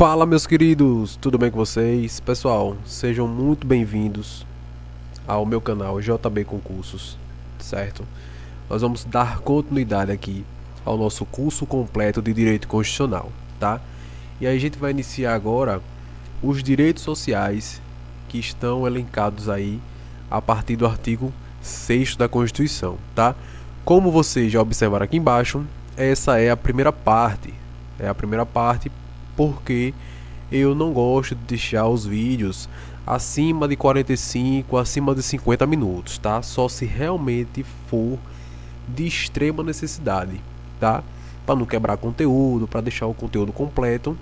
Fala, meus queridos, tudo bem com vocês? Pessoal, sejam muito bem-vindos ao meu canal JB Concursos, certo? Nós vamos dar continuidade aqui ao nosso curso completo de Direito Constitucional, tá? E aí a gente vai iniciar agora os direitos sociais que estão elencados aí a partir do artigo 6º da Constituição, tá? Como vocês já observaram aqui embaixo, essa é a primeira parte. Porque eu não gosto de deixar os vídeos acima de 45, acima de 50 minutos, tá? Só se realmente for de extrema necessidade, tá? Para não quebrar conteúdo, para deixar o conteúdo completo,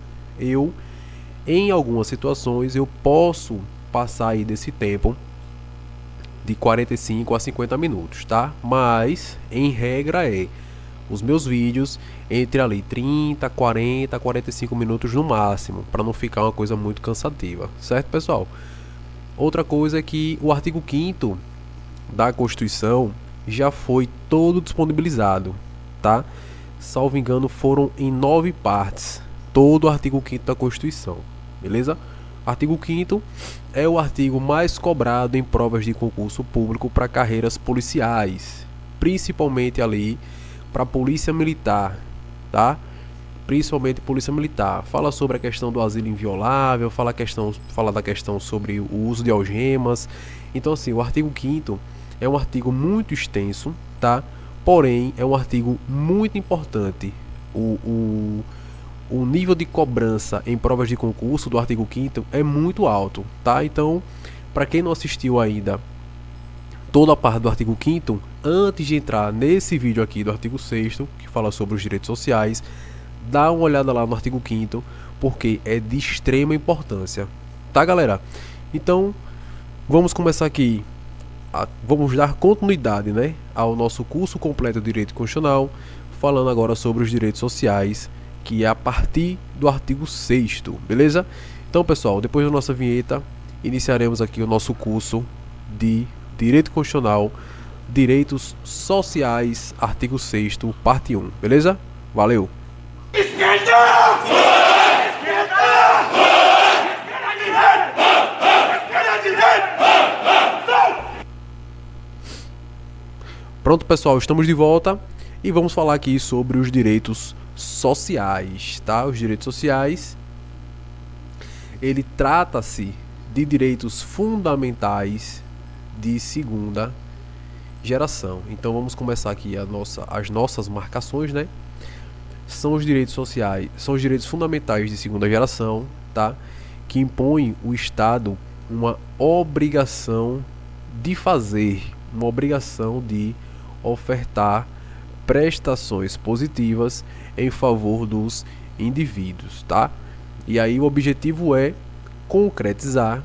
em algumas situações, eu posso passar aí desse tempo de 45 a 50 minutos, tá? Mas, em regra, os meus vídeos entre ali 30, 40, 45 minutos no máximo, para não ficar uma coisa muito cansativa, certo, pessoal? Outra coisa é que o artigo 5º da Constituição já foi todo disponibilizado, tá? Salvo engano, foram em 9 partes, todo o artigo 5º da Constituição, beleza? Artigo 5º é o artigo mais cobrado em provas de concurso público para carreiras policiais, principalmente ali para a polícia militar, tá? Principalmente polícia militar. Fala sobre a questão do asilo inviolável, fala da questão sobre o uso de algemas. Então, assim, o artigo 5º é um artigo muito extenso, tá? Porém, é um artigo muito importante. O nível de cobrança em provas de concurso do artigo 5º é muito alto, tá? Então, para quem não assistiu ainda toda a parte do artigo 5º, antes de entrar nesse vídeo aqui do artigo 6º, que fala sobre os direitos sociais, dá uma olhada lá no artigo 5º, porque é de extrema importância, tá, galera? Então, vamos começar aqui, vamos dar continuidade, né, ao nosso curso completo de Direito Constitucional, falando agora sobre os direitos sociais, que é a partir do artigo 6º, beleza? Então, pessoal, depois da nossa vinheta, iniciaremos aqui o nosso curso de Direito Constitucional, Direitos Sociais, artigo 6º, parte 1, beleza? Valeu! Esquerda! Esquerda! Esquerda direita! Pronto, pessoal, estamos de volta e vamos falar aqui sobre os direitos sociais, tá? Os direitos sociais, ele trata-se de direitos fundamentais de segunda geração. Então vamos começar aqui as nossas marcações, né? São os direitos sociais, são os direitos fundamentais de segunda geração, tá? Que impõem o Estado uma obrigação de fazer, uma obrigação de ofertar prestações positivas em favor dos indivíduos, tá? E aí o objetivo é concretizar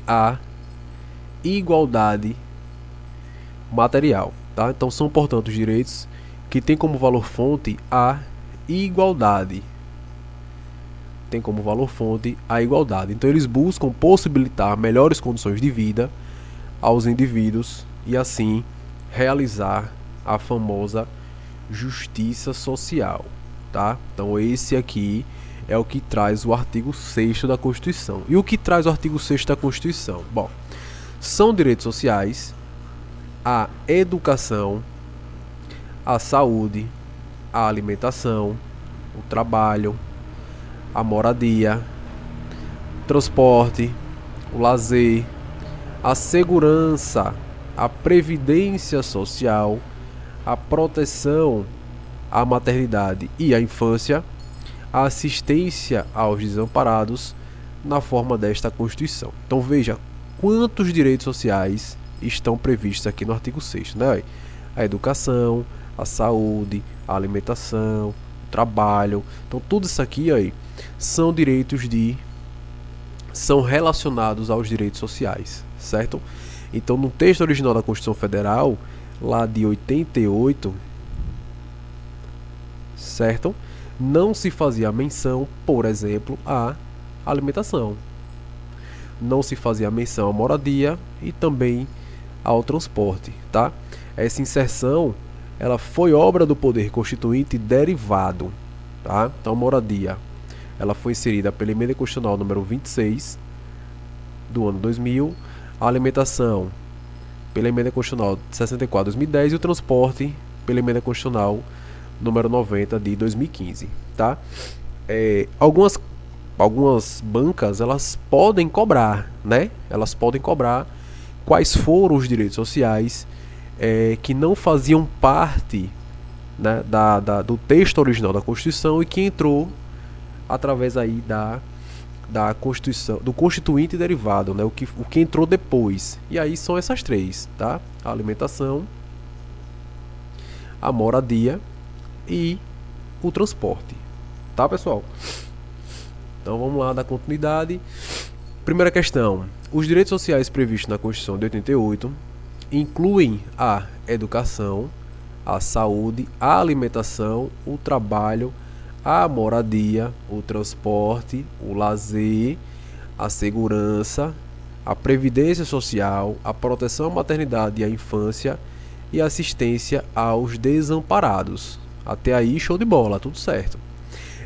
a igualdade material, tá? Então são, portanto, os direitos que têm como valor fonte a igualdade. Então eles buscam possibilitar melhores condições de vida aos indivíduos e assim realizar a famosa justiça social, tá? Então esse aqui é o que traz o artigo 6º da Constituição. E o que traz o artigo 6º da Constituição? Bom, são direitos sociais a educação, a saúde, a alimentação, o trabalho, a moradia, transporte, o lazer, a segurança, a previdência social, a proteção à maternidade e à infância, a assistência aos desamparados na forma desta Constituição. Então veja quantos direitos sociais estão previstos aqui no artigo 6º, né? A educação, a saúde, a alimentação, o trabalho. Então tudo isso aqui aí são são relacionados aos direitos sociais, certo? Então no texto original da Constituição Federal, lá de 88, certo? Não se fazia menção, por exemplo, à alimentação. Não se fazia menção à moradia e também ao transporte, tá? Essa inserção, ela foi obra do poder constituinte derivado tá? Então, moradia, ela foi inserida pela emenda constitucional número 26 do ano 2000, a alimentação pela emenda constitucional 64 de 2010 e o transporte pela emenda constitucional número 90 de 2015, tá? Algumas bancas, elas podem cobrar, né? Elas podem cobrar quais foram os direitos sociais que não faziam parte, né, do texto original da Constituição e que entrou através aí da Constituição, do Constituinte derivado, né, o que entrou depois. E aí são essas três, tá? A alimentação, a moradia e o transporte, tá, pessoal? Então vamos lá dar continuidade. Primeira questão: os direitos sociais previstos na Constituição de 88 incluem a educação, a saúde, a alimentação, o trabalho, a moradia, o transporte, o lazer, a segurança, a previdência social, a proteção à maternidade e à infância e assistência aos desamparados. Até aí, show de bola, tudo certo.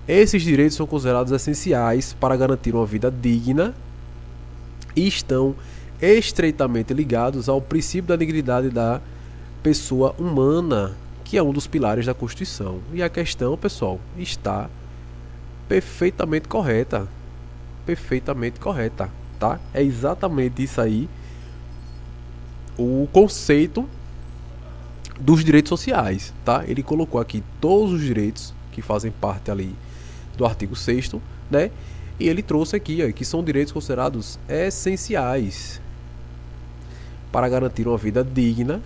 Esses direitos são considerados essenciais para garantir uma vida digna e estão estreitamente ligados ao princípio da dignidade da pessoa humana, que é um dos pilares da Constituição. E a questão, pessoal, está perfeitamente correta. Perfeitamente correta, tá? É exatamente isso aí o conceito dos direitos sociais, tá? Ele colocou aqui todos os direitos que fazem parte ali do artigo 6º, né? E ele trouxe aqui, ó, que são direitos considerados essenciais para garantir uma vida digna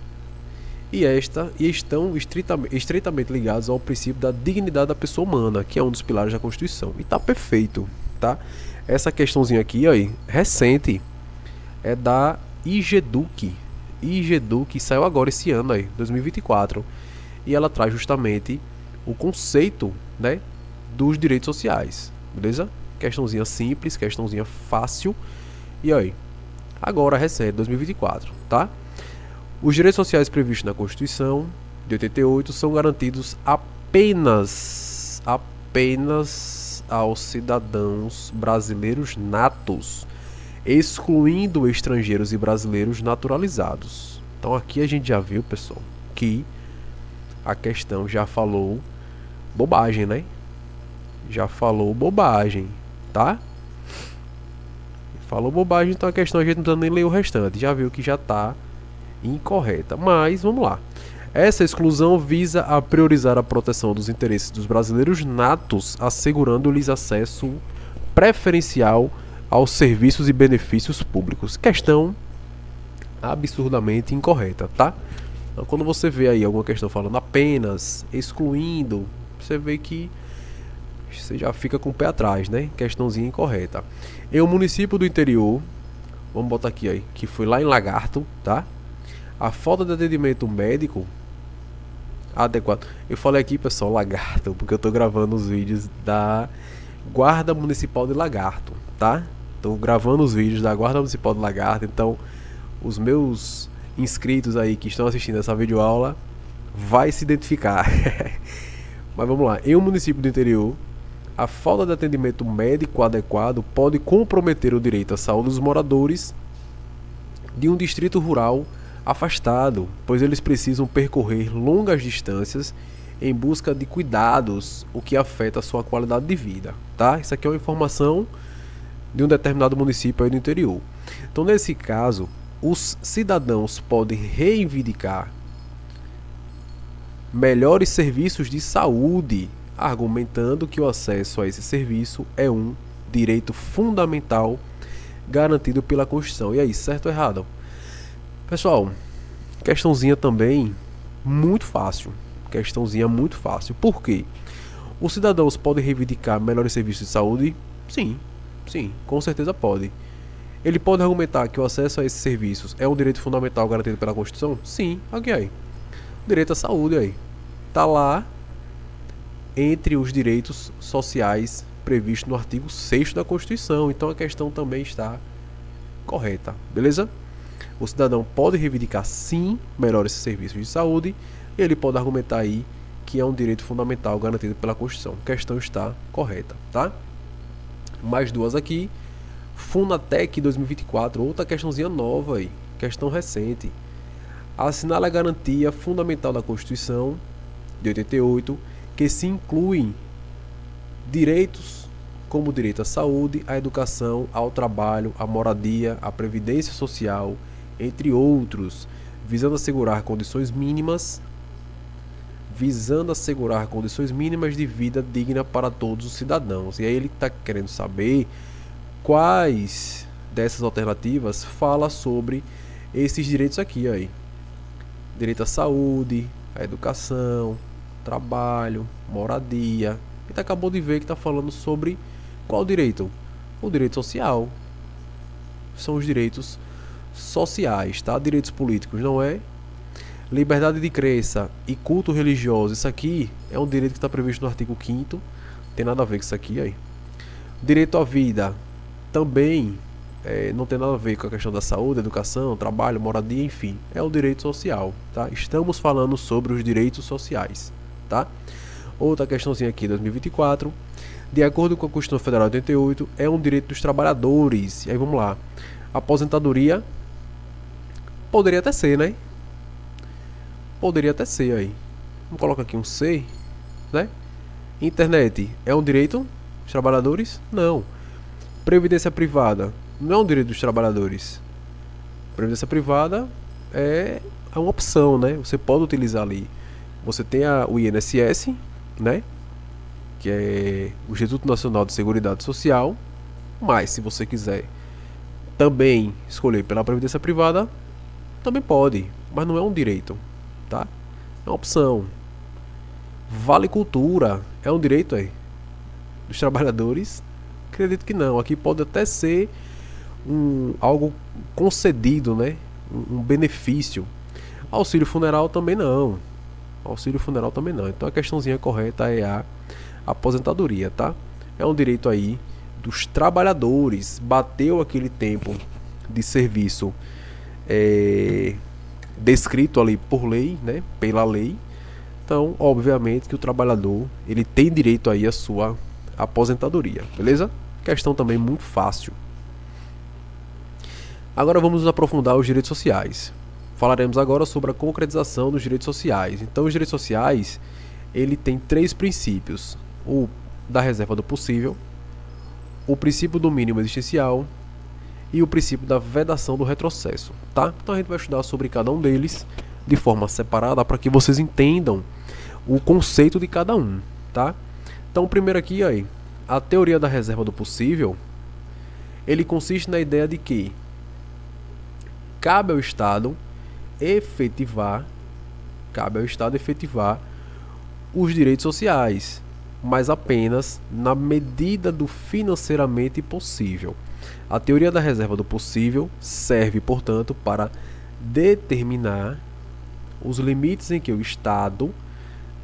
e estão estreitamente ligados ao princípio da dignidade da pessoa humana, que é um dos pilares da Constituição. E tá perfeito, tá? Essa questãozinha aqui, ó, recente, é da IGEDUC. IGEDUC saiu agora esse ano, aí, 2024. E ela traz justamente o conceito, né, dos direitos sociais, beleza? Questãozinha simples, questãozinha fácil. E aí, agora recente, 2024, tá? Os direitos sociais previstos na Constituição de 88 são garantidos apenas aos cidadãos brasileiros natos, excluindo estrangeiros e brasileiros naturalizados. Então aqui a gente já viu, pessoal, que a questão já falou bobagem, né? Já falou bobagem, tá? Falou bobagem, então a questão a gente não precisa nem ler o restante. Já viu que já está incorreta. Mas vamos lá. Essa exclusão visa a priorizar a proteção dos interesses dos brasileiros natos, assegurando-lhes acesso preferencial aos serviços e benefícios públicos. Questão absurdamente incorreta, tá? Então, quando você vê aí alguma questão falando apenas, excluindo, você vê que você já fica com o pé atrás, né? Questãozinha incorreta. Em um município do interior, vamos botar aqui aí, que foi lá em Lagarto, tá? A falta de atendimento médico adequado. Eu falei aqui, pessoal, Lagarto, porque eu tô gravando os vídeos da Guarda Municipal de Lagarto, tá? Tô gravando os vídeos da Guarda Municipal de Lagarto, então os meus inscritos aí que estão assistindo essa videoaula vai se identificar. Mas vamos lá. Em um município do interior, a falta de atendimento médico adequado pode comprometer o direito à saúde dos moradores de um distrito rural afastado, pois eles precisam percorrer longas distâncias em busca de cuidados, o que afeta a sua qualidade de vida, tá? Isso aqui é uma informação de um determinado município aí do interior. Então, nesse caso, os cidadãos podem reivindicar melhores serviços de saúde, argumentando que o acesso a esse serviço é um direito fundamental garantido pela Constituição. E aí, certo ou errado? Pessoal, questãozinha também muito fácil. Questãozinha muito fácil. Por quê? Os cidadãos podem reivindicar melhores serviços de saúde? Sim, com certeza pode. Ele pode argumentar que o acesso a esses serviços é um direito fundamental garantido pela Constituição? Sim, ok. Direito à saúde aí. Tá lá entre os direitos sociais previstos no artigo 6º da Constituição. Então a questão também está correta, beleza? O cidadão pode reivindicar sim melhores serviços de saúde e ele pode argumentar aí que é um direito fundamental garantido pela Constituição. A questão está correta, tá? Mais duas aqui. Funatec 2024, outra questãozinha nova aí, questão recente. Assinala a garantia fundamental da Constituição de 88, que se incluem direitos como o direito à saúde, à educação, ao trabalho, à moradia, à previdência social, entre outros, visando assegurar condições mínimas de vida digna para todos os cidadãos. E aí ele está querendo saber quais dessas alternativas fala sobre esses direitos aqui aí. Direito à saúde, à educação, trabalho, moradia. E tu acabou de ver que está falando sobre qual direito? O direito social. São os direitos sociais, tá? Direitos políticos não é. Liberdade de crença e culto religioso, isso aqui é um direito que está previsto no artigo 5º, tem nada a ver com isso aqui aí. Direito à vida também não tem nada a ver com a questão da saúde, educação, trabalho, moradia, enfim, é o direito social, tá? Estamos falando sobre os direitos sociais, tá? Outra questãozinha aqui, 2024, de acordo com a Constituição Federal de 88, é um direito dos trabalhadores. E aí vamos lá, aposentadoria poderia até ser, né? Poderia até ser aí. Vamos colocar aqui um C, né? Internet é um direito dos trabalhadores? Não. Previdência privada não é um direito dos trabalhadores. Previdência privada é uma opção, né? Você pode utilizar ali. Você tem o INSS, né? Que é o Instituto Nacional de Seguridade Social. Mas se você quiser também escolher pela previdência privada, também pode, mas não é um direito, tá? É uma opção. Vale Cultura é um direito aí dos trabalhadores? Acredito que não. Aqui pode até ser algo concedido, né? Um benefício. Auxílio funeral também não. Então a questãozinha correta é a aposentadoria, tá? É um direito aí dos trabalhadores. Bateu aquele tempo de serviço descrito ali por lei, né? Pela lei. Então, obviamente que o trabalhador ele tem direito aí à sua aposentadoria, beleza? Questão também muito fácil. Agora vamos nos aprofundar os direitos sociais. Falaremos agora sobre a concretização dos direitos sociais. Então, os direitos sociais, ele tem 3 princípios: o da reserva do possível, o princípio do mínimo existencial e o princípio da vedação do retrocesso, tá? Então a gente vai estudar sobre cada um deles de forma separada para que vocês entendam o conceito de cada um, tá? Então, primeiro aqui, aí, a teoria da reserva do possível, ele consiste na ideia de que cabe ao Estado efetivar os direitos sociais, mas apenas na medida do financeiramente possível. A teoria da reserva do possível serve, portanto, para determinar os limites em que o Estado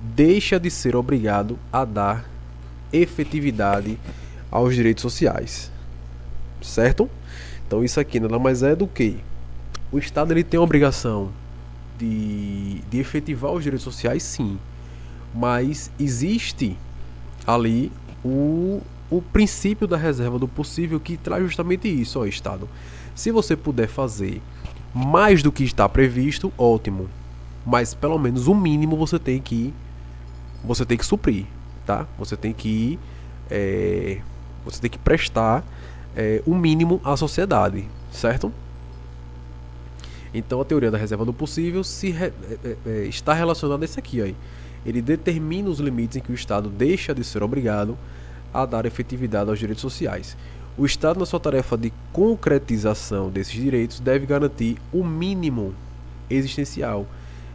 deixa de ser obrigado a dar efetividade aos direitos sociais, certo? Então isso aqui nada mais é do que o Estado ele tem a obrigação de efetivar os direitos sociais, sim, mas existe ali o princípio da reserva do possível que traz justamente isso ao Estado. Se você puder fazer mais do que está previsto, ótimo, mas pelo menos o mínimo você tem que suprir, tá? Você tem que prestar o mínimo à sociedade, certo? Então a teoria da reserva do possível está relacionada a isso aqui, aí. Ele determina os limites em que o Estado deixa de ser obrigado a dar efetividade aos direitos sociais. O Estado, na sua tarefa de concretização desses direitos, deve garantir o mínimo existencial.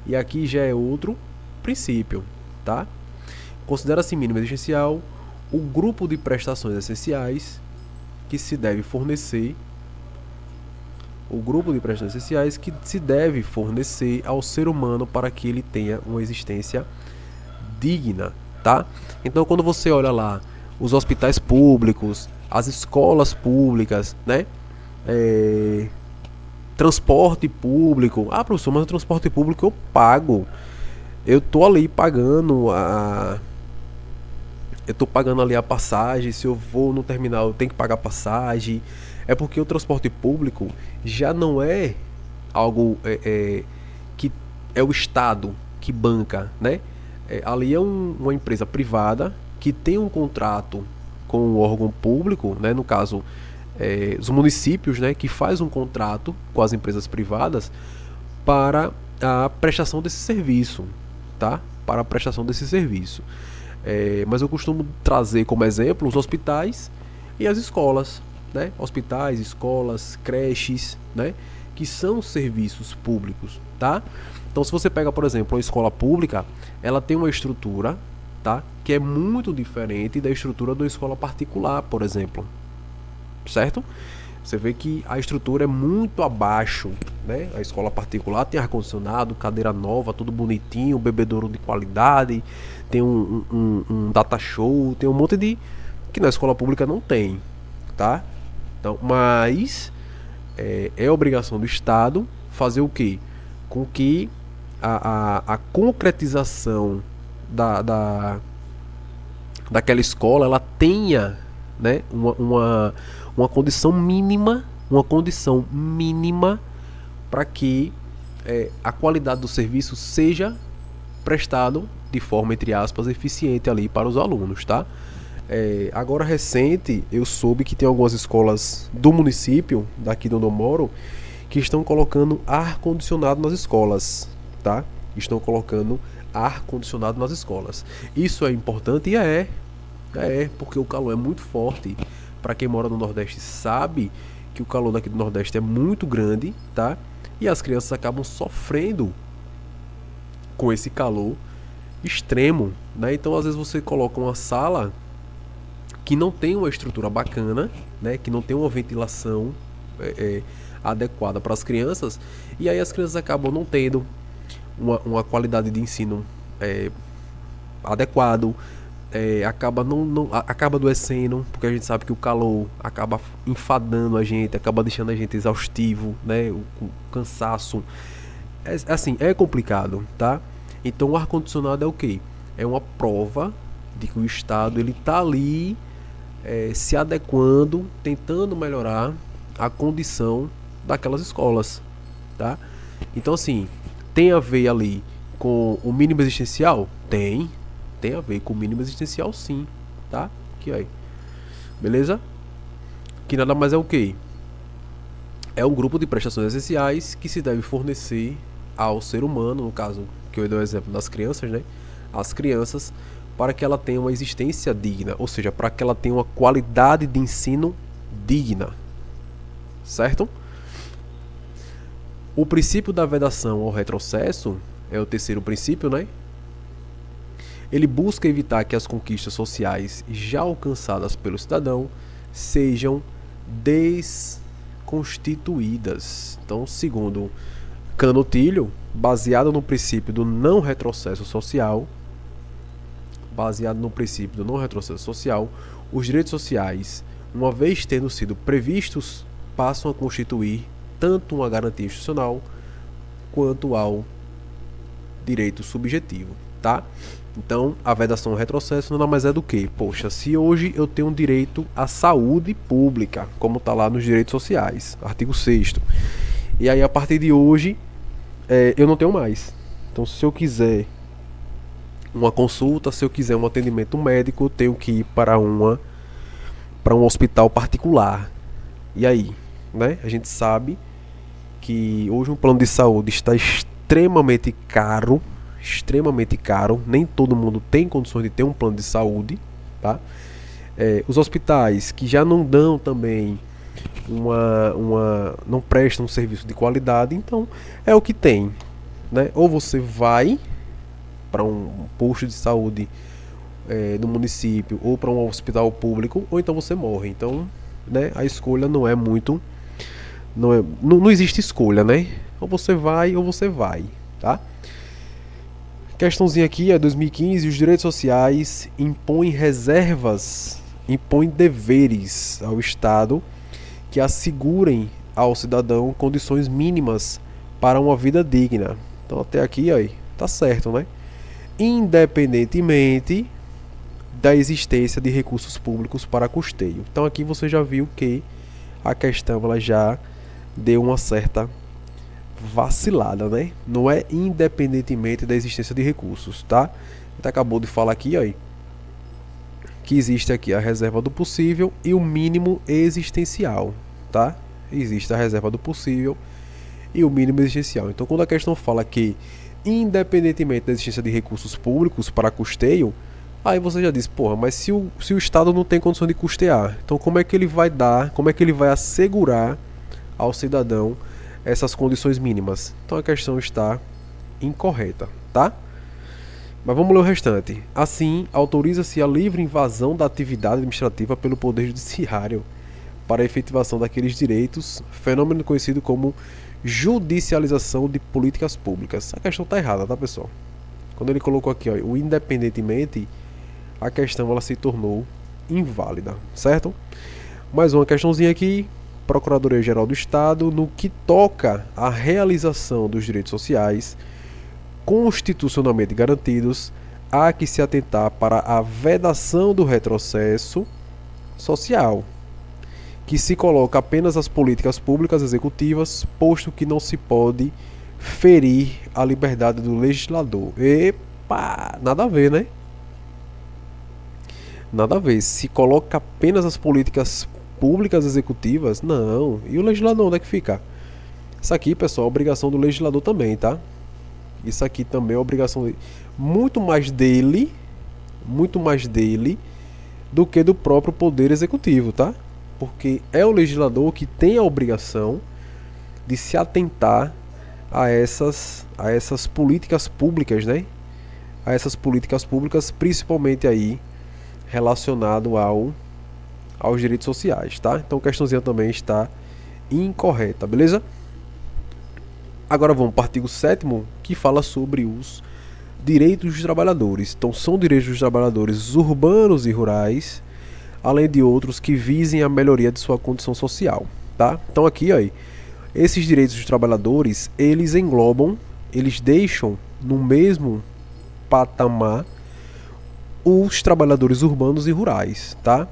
E aqui já é outro princípio, tá? Considera-se mínimo existencial o grupo de prestações essenciais que se deve fornecer ao ser humano para que ele tenha uma existência digna, tá? Então, quando você olha lá os hospitais públicos, as escolas públicas, né? Transporte público. Ah, professor, mas o transporte público eu pago. eu tô ali pagando eu tô pagando ali a passagem. Se eu vou no terminal, eu tenho que pagar passagem. É porque o transporte público já não é algo que é o Estado que banca, né? Ali é uma empresa privada que tem um contrato com o órgão público, né? No caso, os municípios, né? Que faz um contrato com as empresas privadas para a prestação desse serviço, tá? Para a prestação desse serviço. Mas eu costumo trazer como exemplo os hospitais e as escolas, né? Hospitais, escolas, creches, né? Que são serviços públicos, tá? Então, se você pega, por exemplo, uma escola pública, ela tem uma estrutura, tá? Que é muito diferente da estrutura de uma escola particular, por exemplo, certo? Você vê que a estrutura é muito abaixo, né? A escola particular tem ar-condicionado, cadeira nova, tudo bonitinho, bebedouro de qualidade, tem um data show, tem um monte de que na escola pública não tem, tá? Então, mas é obrigação do Estado fazer o quê? Com que a concretização daquela escola ela tenha, né, uma condição mínima, para que a qualidade do serviço seja prestado de forma, entre aspas, eficiente ali para os alunos, tá? Agora recente eu soube que tem algumas escolas do município daqui de onde eu moro que estão colocando ar condicionado nas escolas, tá? Estão colocando ar condicionado nas escolas. Isso é importante e porque o calor é muito forte. Para quem mora no Nordeste sabe que o calor daqui do Nordeste é muito grande, tá? E as crianças acabam sofrendo com esse calor extremo, né? Então às vezes você coloca uma sala que não tem uma estrutura bacana, né? Que não tem uma ventilação adequada para as crianças, e aí as crianças acabam não tendo uma qualidade de ensino adequado, acaba adoecendo, porque a gente sabe que o calor acaba enfadando a gente, acaba deixando a gente exaustivo, né? O cansaço, assim, é complicado, tá? Então o ar-condicionado é o quê? É uma prova de que o Estado ele tá ali se adequando, tentando melhorar a condição daquelas escolas, tá? Então assim, tem a ver ali com o mínimo existencial? Tem a ver com o mínimo existencial, sim, tá? Aqui aí, beleza? Que nada mais é o que? É um grupo de prestações essenciais que se deve fornecer ao ser humano, no caso que eu dei o exemplo das crianças, né? As crianças, para que ela tenha uma existência digna, ou seja, para que ela tenha uma qualidade de ensino digna, certo? O princípio da vedação ao retrocesso é o terceiro princípio, né? Ele busca evitar que as conquistas sociais já alcançadas pelo cidadão sejam desconstituídas. Então, segundo Canutilho, baseado no princípio do não retrocesso social, os direitos sociais, uma vez tendo sido previstos, passam a constituir tanto uma garantia institucional quanto ao direito subjetivo, tá? Então, a vedação ao retrocesso nada mais é do que, poxa, se hoje eu tenho direito à saúde pública, como está lá nos direitos sociais, artigo 6º, e aí a partir de hoje eu não tenho mais. Então, se eu quiser uma consulta, se eu quiser um atendimento médico, eu tenho que ir para um hospital particular. E aí, né? A gente sabe que hoje um plano de saúde está extremamente caro, nem todo mundo tem condições de ter um plano de saúde, tá? Os hospitais que já não dão também não prestam um serviço de qualidade, então é o que tem, né? Ou você vai para um posto de saúde do município ou para um hospital público, ou então você morre. Então, né, a escolha não é muito, não existe escolha, né? Ou você vai, tá? Questãozinha aqui é 2015, os direitos sociais impõem deveres ao Estado que assegurem ao cidadão condições mínimas para uma vida digna. Então até aqui aí, tá certo, né? independentemente da existência de recursos públicos para custeio. Então aqui você já viu que a questão ela já deu uma certa vacilada, né? Não é independentemente da existência de recursos, tá? A gente acabou de falar aqui, ó, que existe aqui a reserva do possível e o mínimo existencial, tá? Existe a reserva do possível e o mínimo existencial. Então quando a questão fala que independentemente da existência de recursos públicos para custeio, aí você já diz, porra, mas se o Estado não tem condição de custear, então como é que ele vai dar, como é que ele vai assegurar ao cidadão essas condições mínimas? Então a questão está incorreta, tá? Mas vamos ler o restante. Assim, autoriza-se a livre invasão da atividade administrativa pelo Poder Judiciário para a efetivação daqueles direitos, fenômeno conhecido como judicialização de políticas públicas. A questão está errada, tá, pessoal? Quando ele colocou aqui, ó, o independentemente, a questão ela se tornou inválida, certo? Mais uma questãozinha aqui. Procuradoria-Geral do Estado, no que toca à realização dos direitos sociais constitucionalmente garantidos, há que se atentar para a vedação do retrocesso social, que se coloca apenas às políticas públicas executivas, posto que não se pode ferir a liberdade do legislador. Epa, nada a ver, né? Nada a ver. Se coloca apenas as políticas públicas executivas, não. E o legislador, onde é que fica? Isso aqui, pessoal, é obrigação do legislador também, tá? Isso aqui também é obrigação dele. Muito mais dele do que do próprio poder executivo, tá? Porque é o legislador que tem a obrigação de se atentar a essas políticas públicas, né? A essas políticas públicas, principalmente aí relacionado aos direitos sociais, tá? Então a questãozinha também está incorreta, beleza? Agora vamos para o artigo 7º, que fala sobre os direitos dos trabalhadores. Então são direitos dos trabalhadores urbanos e rurais, além de outros que visem a melhoria de sua condição social, tá? Então aqui, ó, esses direitos dos trabalhadores, eles englobam, eles deixam no mesmo patamar os trabalhadores urbanos e rurais, tá?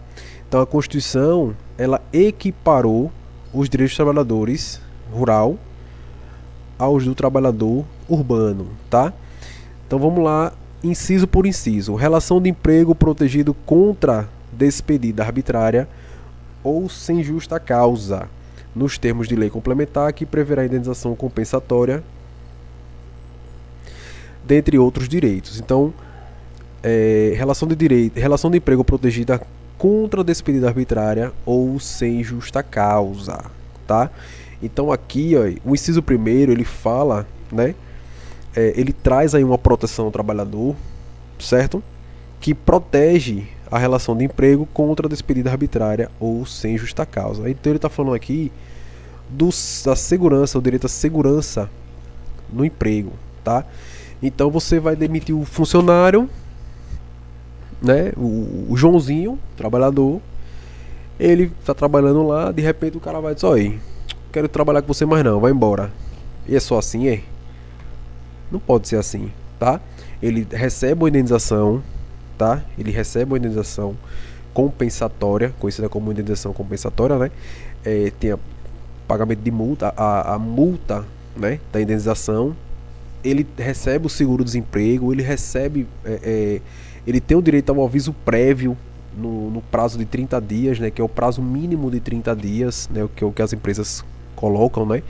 Então a Constituição, ela equiparou os direitos dos trabalhadores rural aos do trabalhador urbano, tá? Então vamos lá, inciso por inciso. Relação de emprego protegido contra despedida arbitrária ou sem justa causa, nos termos de lei complementar que preverá indenização compensatória, dentre outros direitos. Então, relação de emprego protegida contra despedida arbitrária ou sem justa causa, tá? Então aqui, ó, o inciso primeiro, ele fala, né? Ele traz aí uma proteção ao trabalhador, certo? Que protege a relação de emprego contra a despedida arbitrária ou sem justa causa. Então ele está falando aqui da segurança, o direito à segurança no emprego, tá? Então você vai demitir o funcionário, né? O Joãozinho, trabalhador, ele está trabalhando lá, de repente o cara vai dizer, olha, quero trabalhar com você mais não, vai embora. E é só assim, é? Não pode ser assim, tá? Ele recebe uma indenização, tá? Ele recebe uma indenização compensatória, conhecida como indenização compensatória, né? Tem a pagamento de multa, a multa, né, da indenização. Ele recebe o seguro-desemprego, ele recebe, ele tem o direito ao aviso prévio no prazo de 30 dias, né, que é o prazo mínimo de 30 dias, né, que é o que as empresas colocam, né?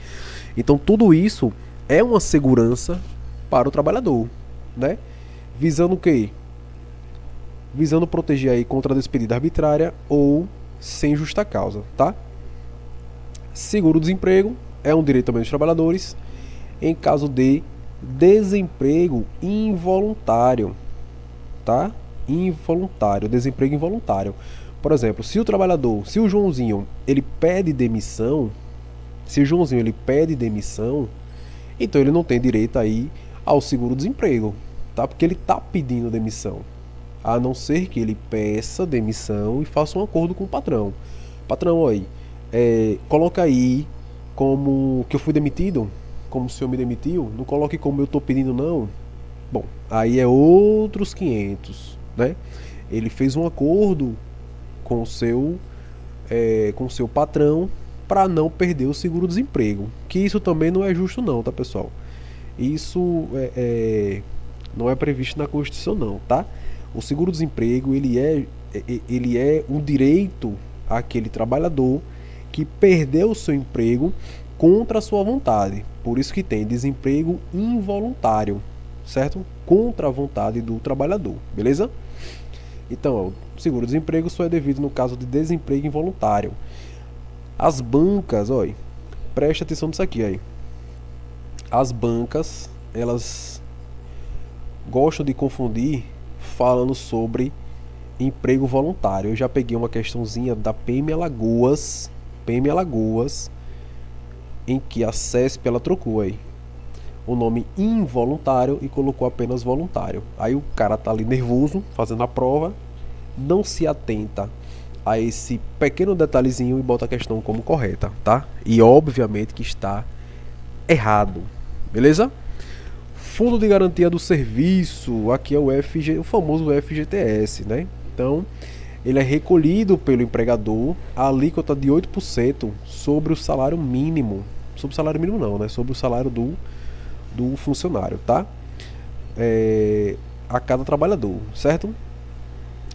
Então tudo isso é uma segurança para o trabalhador, né? Visando o quê? Visando proteger aí contra a despedida arbitrária ou sem justa causa, tá? Seguro-desemprego é um direito também dos trabalhadores em caso de desemprego involuntário, tá? Involuntário, desemprego involuntário. Por exemplo, se o Joãozinho, ele pede demissão, então ele não tem direito aí ao seguro-desemprego, tá? Porque ele tá pedindo demissão. A não ser que ele peça demissão e faça um acordo com o patrão. Patrão, aí, coloca aí como que eu fui demitido, como o senhor me demitiu, não coloque como eu tô pedindo não, Bom, aí é outros 500, né? Ele fez um acordo com com o seu patrão para não perder o seguro-desemprego. Que isso também não é justo não, tá, pessoal? Isso não é previsto na Constituição não, tá? O seguro-desemprego ele é um direito àquele trabalhador que perdeu o seu emprego contra a sua vontade. Por isso que tem desemprego involuntário, certo? Contra a vontade do trabalhador, beleza? Então, o seguro-desemprego só é devido no caso de desemprego involuntário. As bancas, olha, preste atenção nisso aqui aí. As bancas, elas gostam de confundir falando sobre emprego voluntário. Eu já peguei uma questãozinha da PM Alagoas, em que a CESP ela trocou aí o nome involuntário e colocou apenas voluntário. Aí o cara tá ali nervoso, fazendo a prova, não se atenta a esse pequeno detalhezinho e bota a questão como correta, tá? E obviamente que está errado, beleza? Fundo de Garantia do Serviço, aqui é o famoso FGTS, né? Então, ele é recolhido pelo empregador a alíquota de 8% sobre o salário mínimo. Sobre o salário mínimo não, né? Sobre o salário do funcionário, tá? A cada trabalhador, certo?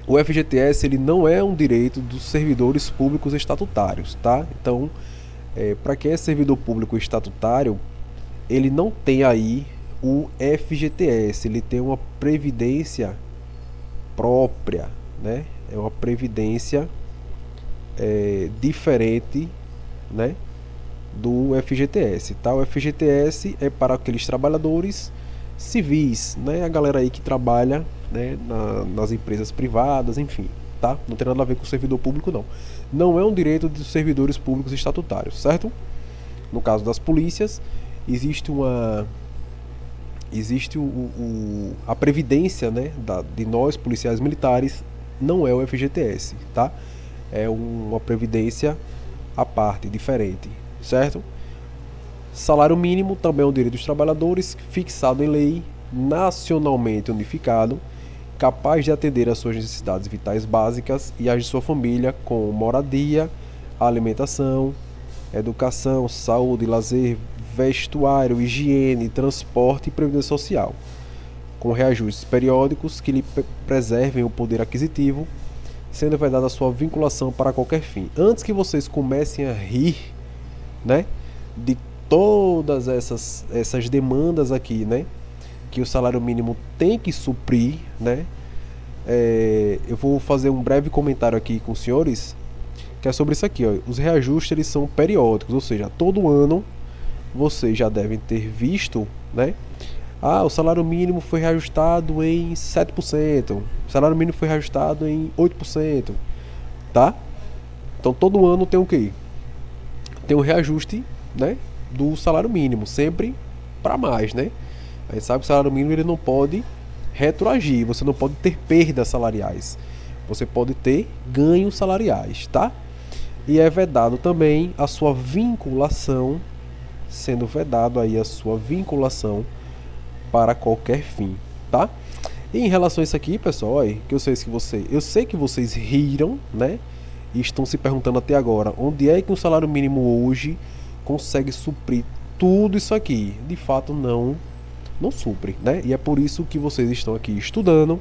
O FGTS ele não é um direito dos servidores públicos estatutários, tá? Então, para quem é servidor público estatutário, ele não tem aí o FGTS, ele tem uma previdência própria, né? É uma previdência diferente, né, do FGTS, tá? O FGTS é para aqueles trabalhadores civis, né? A galera aí que trabalha, né, nas empresas privadas, enfim, tá? Não tem nada a ver com o servidor público, não. Não é um direito dos servidores públicos estatutários, certo? No caso das polícias, existe a previdência, né, de nós policiais militares, não é o FGTS, tá? É uma previdência à parte, diferente, certo? Salário mínimo também é um direito dos trabalhadores, fixado em lei, nacionalmente unificado, capaz de atender às suas necessidades vitais básicas e às de sua família, com moradia, alimentação, educação, saúde, lazer, vestuário, higiene, transporte e previdência social, com reajustes periódicos que lhe preservem o poder aquisitivo, sendo vedada a sua vinculação para qualquer fim. Antes que vocês comecem a rir, né, de todas essas demandas aqui, né, que o salário mínimo tem que suprir, né, eu vou fazer um breve comentário aqui com os senhores, que é sobre isso aqui, ó. Os reajustes eles são periódicos, ou seja, todo ano vocês já devem ter visto, né? O salário mínimo foi reajustado em 7%, o salário mínimo foi reajustado em 8%, tá? Então todo ano tem o quê? Tem um reajuste, né, do salário mínimo, sempre para mais, né? A gente sabe que o salário mínimo ele não pode retroagir, você não pode ter perdas salariais, você pode ter ganhos salariais, tá? E é vedado também a sua vinculação, sendo vedado aí a sua vinculação para qualquer fim, tá? E em relação a isso aqui, pessoal, olha, que eu sei que vocês riram, né? E estão se perguntando até agora, onde é que um salário mínimo hoje consegue suprir tudo isso aqui? De fato, não supre, né? E é por isso que vocês estão aqui estudando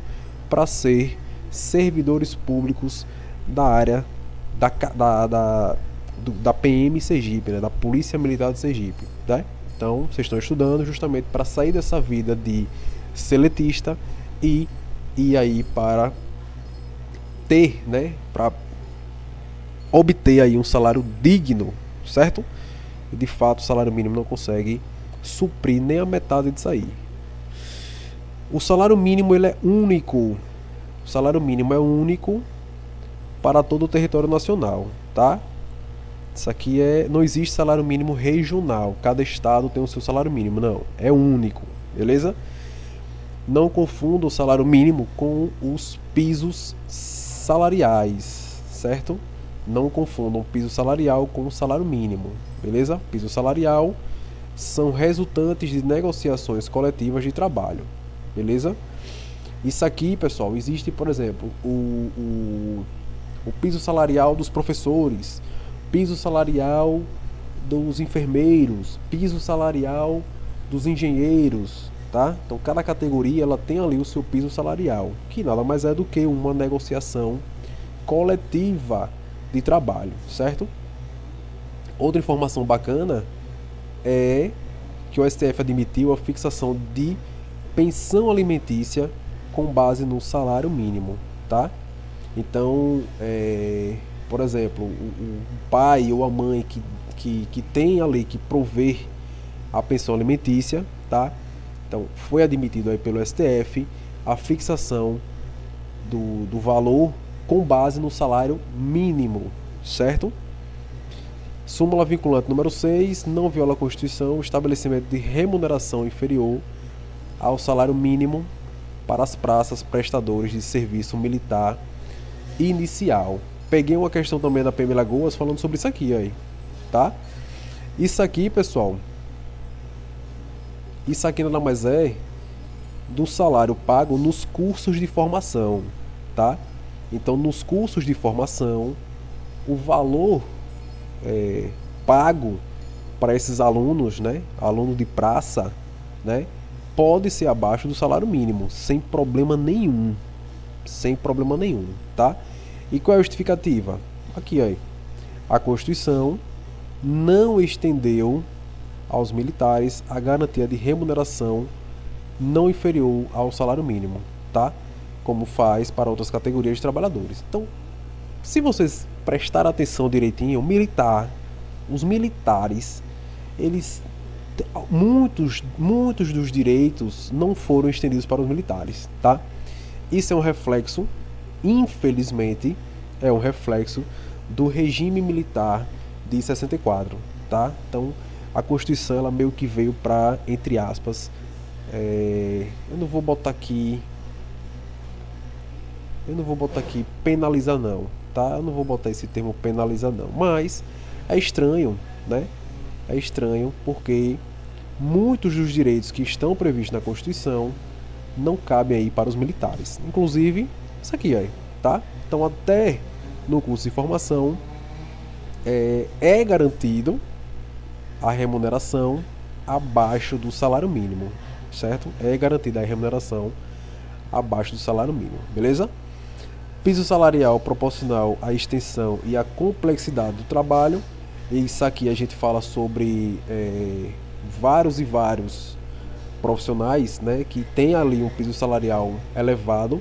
para ser servidores públicos da área da PM Sergipe, né? Da Polícia Militar de Sergipe, né? Então, vocês estão estudando justamente para sair dessa vida de seletista e aí para ter, né, para obter aí um salário digno, certo? E de fato o salário mínimo não consegue suprir nem a metade disso aí. O salário mínimo ele é único. O salário mínimo é único para todo o território nacional, tá? Isso aqui não existe salário mínimo regional. Cada estado tem o seu salário mínimo, não. É único, beleza? Não confunda o salário mínimo com os pisos salariais, certo? Não confundam o piso salarial com o salário mínimo, beleza? Piso salarial são resultantes de negociações coletivas de trabalho. beleza? Isso aqui, pessoal, existe, por exemplo, o piso salarial dos professores, piso salarial dos enfermeiros, piso salarial dos engenheiros, tá? Então cada categoria ela tem ali o seu piso salarial, que nada mais é do que uma negociação coletiva de trabalho, certo? Outra informação bacana é que o STF admitiu a fixação de pensão alimentícia com base no salário mínimo, tá? Então, por exemplo, o pai ou a mãe que tem a lei que prover a pensão alimentícia, tá? Então, foi admitido aí pelo STF a fixação do valor com base no salário mínimo, certo? Súmula vinculante número 6, não viola a Constituição o estabelecimento de remuneração inferior ao salário mínimo para as praças prestadores de serviço militar inicial. Peguei uma questão também da PM Lagoas falando sobre isso aqui, aí, tá? Isso aqui, pessoal, isso aqui nada mais é do salário pago nos cursos de formação, tá? Então, nos cursos de formação, o valor pago para esses alunos, né, aluno de praça, né, pode ser abaixo do salário mínimo, sem problema nenhum, tá? E qual é a justificativa? Aqui, aí, a Constituição não estendeu aos militares a garantia de remuneração não inferior ao salário mínimo, tá? Como faz para outras categorias de trabalhadores. Então, se vocês prestarem atenção direitinho, os militares, eles muitos dos direitos não foram estendidos para os militares, tá? Isso é um reflexo, infelizmente, é um reflexo do regime militar de 64, tá? Então, a Constituição, ela meio que veio para, entre aspas, eu não vou botar aqui penalizar não, tá? Eu não vou botar esse termo penalizar não, mas é estranho, né? É estranho porque muitos dos direitos que estão previstos na Constituição não cabem aí para os militares. Inclusive, isso aqui aí, tá? Então, até no curso de formação é garantido a remuneração abaixo do salário mínimo, certo? É garantida a remuneração abaixo do salário mínimo, beleza? Piso salarial proporcional à extensão e à complexidade do trabalho. Isso aqui a gente fala sobre vários profissionais, né, que tem ali um piso salarial elevado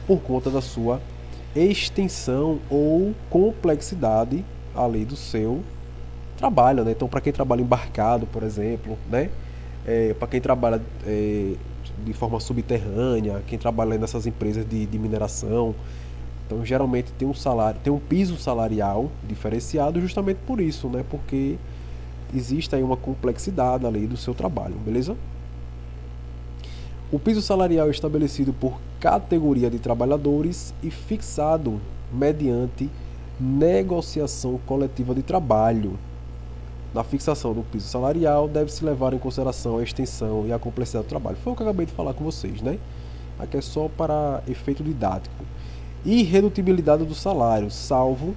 por conta da sua extensão ou complexidade ali do seu trabalho, né? Então, para quem trabalha embarcado, por exemplo, né, para quem trabalha de forma subterrânea, quem trabalha nessas empresas de mineração, então geralmente tem um piso salarial diferenciado justamente por isso, né? Porque existe aí uma complexidade ali do seu trabalho, beleza? O piso salarial é estabelecido por categoria de trabalhadores e fixado mediante negociação coletiva de trabalho. Na fixação do piso salarial deve-se levar em consideração a extensão e a complexidade do trabalho. Foi o que eu acabei de falar com vocês, né? Aqui é só para efeito didático. Irredutibilidade do salário, salvo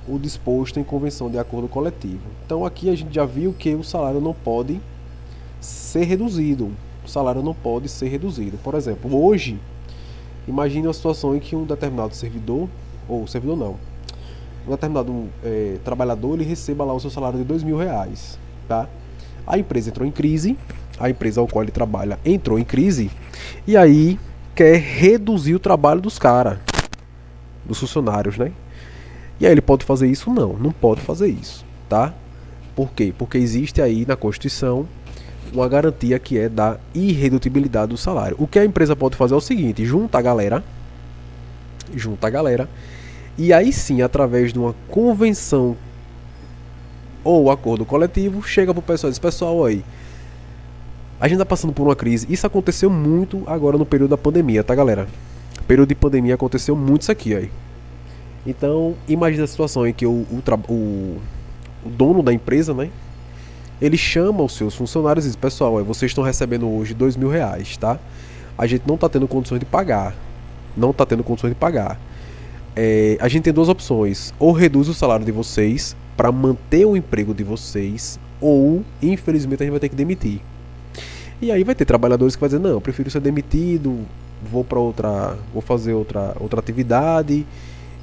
o disposto em convenção de acordo coletivo. Então aqui a gente já viu que o salário não pode ser reduzido. O salário não pode ser reduzido. Por exemplo, hoje, imagine uma situação em que um determinado servidor, ou servidor não, um determinado trabalhador, ele receba lá o seu salário de R$2.000, tá? A empresa entrou em crise, a empresa ao qual ele trabalha entrou em crise, e aí quer reduzir o trabalho dos caras, dos funcionários, né? E aí ele pode fazer isso? Não pode fazer isso, tá? Por quê? Porque existe aí na Constituição uma garantia que é da irredutibilidade do salário. O que a empresa pode fazer é o seguinte: junta a galera, e aí sim, através de uma convenção ou acordo coletivo, chega pro pessoal e diz: pessoal, aí, a gente tá passando por uma crise. Isso aconteceu muito agora no período da pandemia, tá, galera? No período de pandemia aconteceu muito isso aqui, aí. Então, imagina a situação em que o dono da empresa, né, ele chama os seus funcionários e diz: pessoal, vocês estão recebendo hoje R$2.000, tá? a gente não está tendo condições de pagar. Não está tendo condições de pagar. A gente tem duas opções: ou reduz o salário de vocês para manter o emprego de vocês, ou infelizmente a gente vai ter que demitir. E aí vai ter trabalhadores que vão dizer: não, eu prefiro ser demitido, vou fazer outra atividade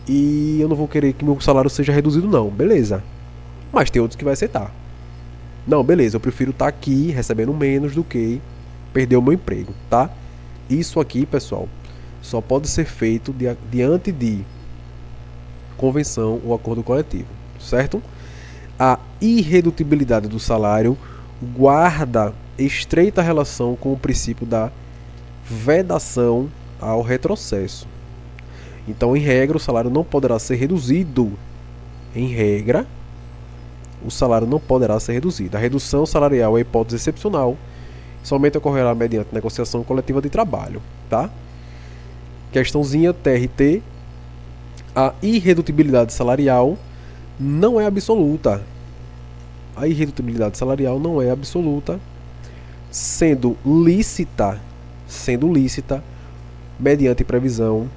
e eu não vou querer que meu salário seja reduzido não. Beleza. Mas tem outros que vai aceitar: não, beleza, eu prefiro estar aqui recebendo menos do que perder o meu emprego, tá? Isso aqui, pessoal, só pode ser feito diante de convenção ou acordo coletivo, certo? A irredutibilidade do salário guarda estreita relação com o princípio da vedação ao retrocesso. Então, em regra, o salário não poderá ser reduzido. Em regra, o salário não poderá ser reduzido. A redução salarial é hipótese excepcional, somente ocorrerá mediante negociação coletiva de trabalho, tá? Questãozinha TRT. A irredutibilidade salarial não é absoluta. A irredutibilidade salarial não é absoluta, sendo lícita mediante previsão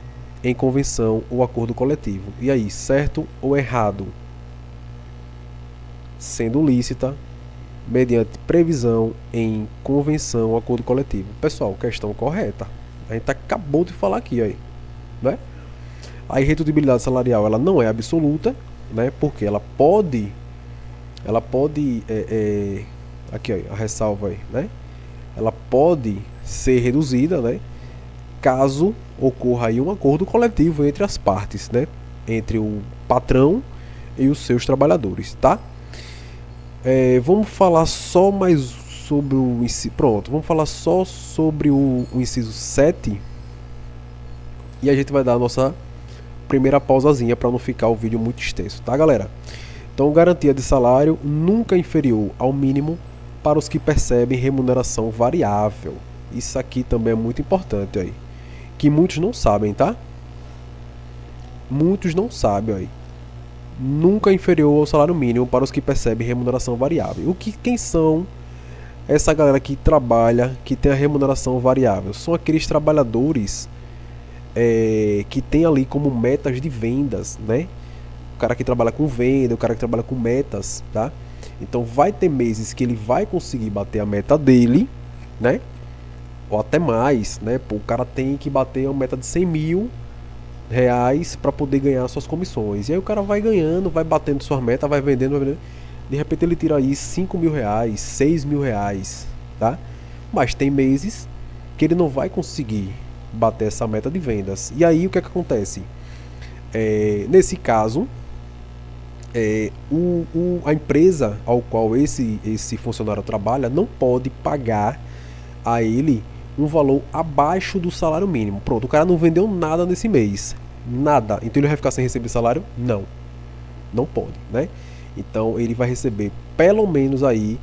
em convenção ou acordo coletivo. E aí, certo ou errado? Sendo lícita mediante previsão em convenção ou acordo coletivo. Pessoal, questão correta. A gente acabou de falar aqui, aí, né? A irredutibilidade salarial, ela não é absoluta, né? Porque ela pode aqui, ó, a ressalva aí, né? Ela pode ser reduzida, né? Caso ocorra aí um acordo coletivo entre as partes, né? Entre o patrão e os seus trabalhadores, tá? Vamos falar só mais sobre o inciso. Pronto, vamos falar só sobre o inciso 7. E a gente vai dar a nossa primeira pausazinha para não ficar o vídeo muito extenso, tá, galera? Então, garantia de salário nunca inferior ao mínimo para os que percebem remuneração variável. Isso aqui também é muito importante aí, que muitos não sabem, tá? Muitos não sabem aí. Nunca inferior ao salário mínimo para os que percebem remuneração variável. Quem são essa galera que trabalha, que tem a remuneração variável? São aqueles trabalhadores que tem ali como metas de vendas, né? O cara que trabalha com venda, o cara que trabalha com metas, tá? Então vai ter meses que ele vai conseguir bater a meta dele, né? Ou até mais, né? Pô, o cara tem que bater uma meta de 100 mil reais para poder ganhar suas comissões. E aí o cara vai ganhando, vai batendo suas metas, vai vendendo. De repente ele tira aí 5 mil reais, 6 mil reais, tá? Mas tem meses que ele não vai conseguir bater essa meta de vendas. E aí o que é que acontece? Nesse caso, a empresa ao qual esse funcionário trabalha não pode pagar a ele um valor abaixo do salário mínimo. Pronto, o cara não vendeu nada nesse mês, nada, então ele vai ficar sem receber salário? Não pode, né? Então ele vai receber pelo menos aí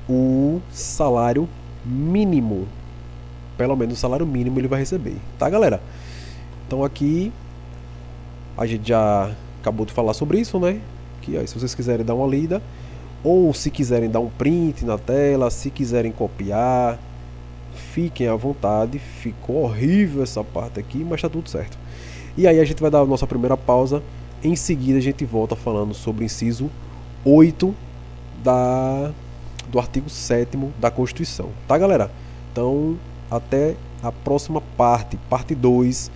o salário mínimo. Pelo menos o salário mínimo ele vai receber, tá, galera? Então aqui a gente já acabou de falar sobre isso, né? Aqui, ó, se vocês quiserem dar uma lida, ou se quiserem dar um print na tela, se quiserem copiar, fiquem à vontade. Ficou horrível essa parte aqui, mas tá tudo certo. E aí a gente vai dar a nossa primeira pausa. Em seguida a gente volta falando sobre o inciso 8 do artigo 7º da Constituição, tá, galera? Então, até a próxima parte 2,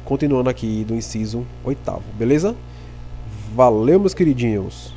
continuando aqui do inciso 8º, beleza? Valeu, meus queridinhos!